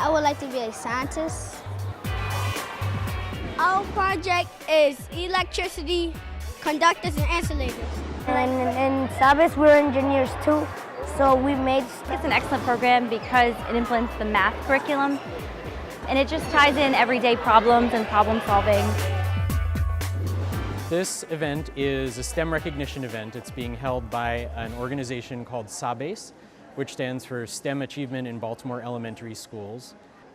I would like to be a scientist. Our project is electricity, conductors, and insulators. And in SABES, we're engineers too, so we made stuff. It's an excellent program because it implements the math curriculum, and it just ties in everyday problems and problem solving. This event is a STEM recognition event. It's being held by an organization called SABES, which stands for STEM Achievement in Baltimore Elementary Schools.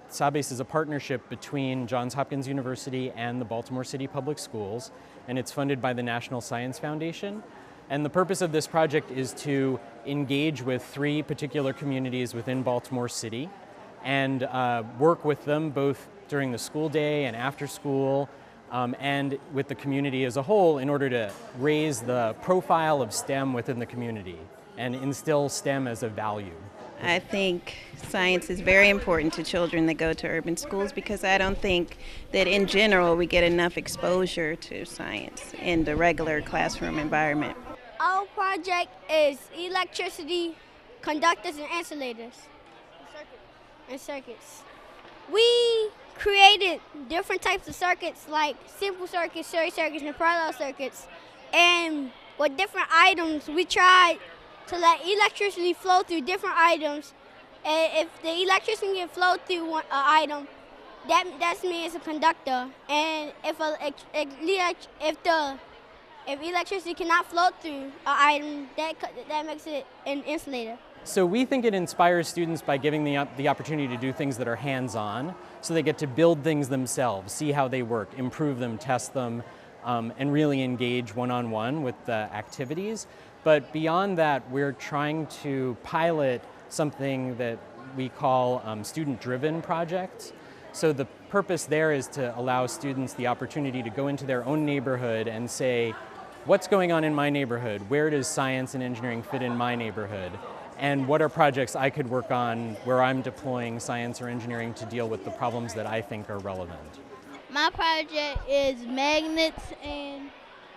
SABES is a partnership between Johns Hopkins University and the Baltimore City Public Schools, and it's funded by the National Science Foundation. And the purpose of this project is to engage with 3 particular communities within Baltimore City and work with them both during the school day and after school, and with the community as a whole in order to raise the profile of STEM within the community and instill STEM as a value. I think science is very important to children that go to urban schools because I don't think that in general we get enough exposure to science in the regular classroom environment. Our project is electricity, conductors, and insulators. And circuits. We created different types of circuits like simple circuits, series circuits, and parallel circuits. And with different items, we tried to let electricity flow through different items. And if the electricity can flow through an item, that means it's a conductor. And if electricity cannot flow through an item, that makes it an insulator. So we think it inspires students by giving them the opportunity to do things that are hands-on, so they get to build things themselves, see how they work, improve them, test them, and really engage one-on-one with the activities. But beyond that, we're trying to pilot something that we call student-driven projects. So the purpose there is to allow students the opportunity to go into their own neighborhood and say, what's going on in my neighborhood? Where does science and engineering fit in my neighborhood? And what are projects I could work on where I'm deploying science or engineering to deal with the problems that I think are relevant? My project is magnets and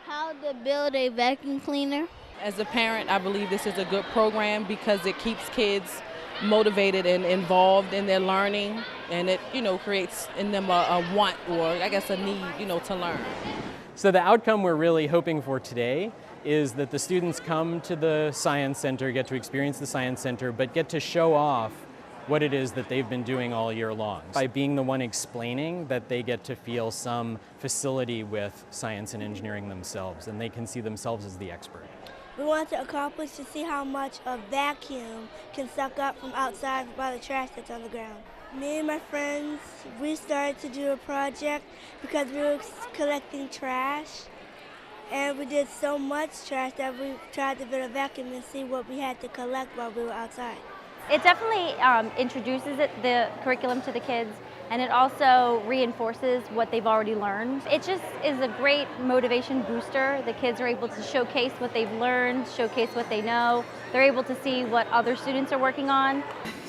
how to build a vacuum cleaner. As a parent, I believe this is a good program because it keeps kids motivated and involved in their learning, and it, creates in them a want or I guess a need, to learn. So the outcome we're really hoping for today is that the students come to the Science Center, get to experience the Science Center, but get to show off what it is that they've been doing all year long. By being the one explaining, that they get to feel some facility with science and engineering themselves, and they can see themselves as the expert. We want to accomplish to see how much a vacuum can suck up from outside by the trash that's on the ground. Me and my friends, we started to do a project because we were collecting trash. And we did so much trash that we tried to build a vacuum and see what we had to collect while we were outside. It definitely introduces the curriculum to the kids, and it also reinforces what they've already learned. It just is a great motivation booster. The kids are able to showcase what they've learned, showcase what they know. They're able to see what other students are working on.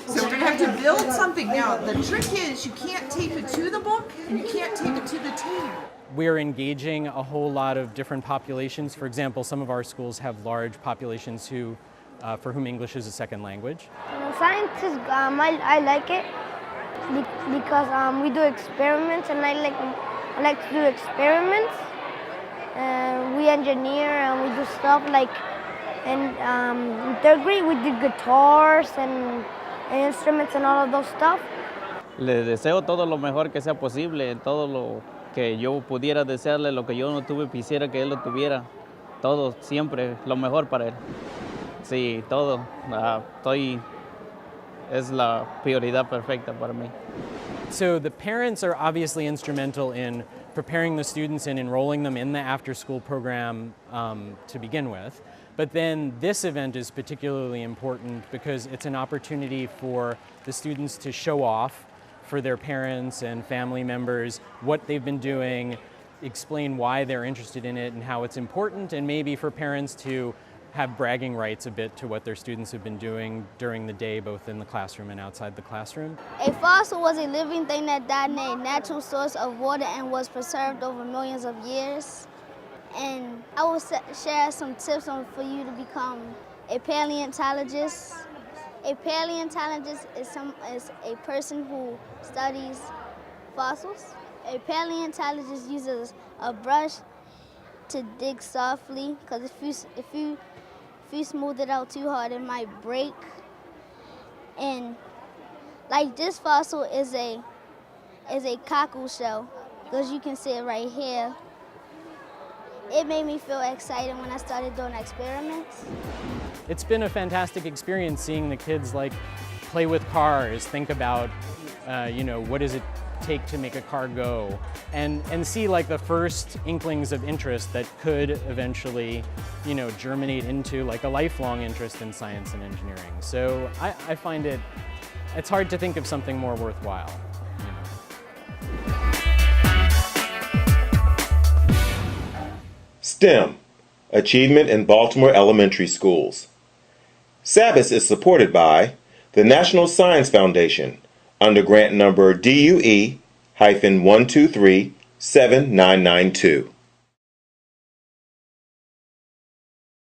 So we're going to have to build something. Now, the trick is you can't tape it to the book and you can't tape it to the table. We're engaging a whole lot of different populations. For example, some of our schools have large populations for whom English is a second language. Science is, I like it because we do experiments, and I like to do experiments. We engineer and we do stuff like, in 3rd grade we did guitars and instruments and all of those stuff. Le deseo todo lo mejor que sea posible, todo lo que yo pudiera desearle, lo que yo no tuve, quisiera que él lo tuviera. Todo, siempre, lo mejor para él. Sí, todo. Es la prioridad perfecta para mí. So the parents are obviously instrumental in preparing the students and enrolling them in the after-school program to begin with. But then this event is particularly important because it's an opportunity for the students to show off for their parents and family members what they've been doing, explain why they're interested in it and how it's important, and maybe for parents to have bragging rights a bit to what their students have been doing during the day, both in the classroom and outside the classroom. A fossil was a living thing that died in a natural source of water and was preserved over millions of years. And I will share some tips for you to become a paleontologist. A paleontologist is a person who studies fossils. A paleontologist uses a brush to dig softly, because if you smooth it out too hard, it might break. And like this fossil is a cockle shell, because you can see it right here. It made me feel excited when I started doing experiments. It's been a fantastic experience seeing the kids like play with cars, think about, what does it take to make a car go, and see like the first inklings of interest that could eventually, germinate into like a lifelong interest in science and engineering. So I find it's hard to think of something more worthwhile. STEM, Achievement in Baltimore Elementary Schools. SABES is supported by the National Science Foundation under grant number DUE-123-7992.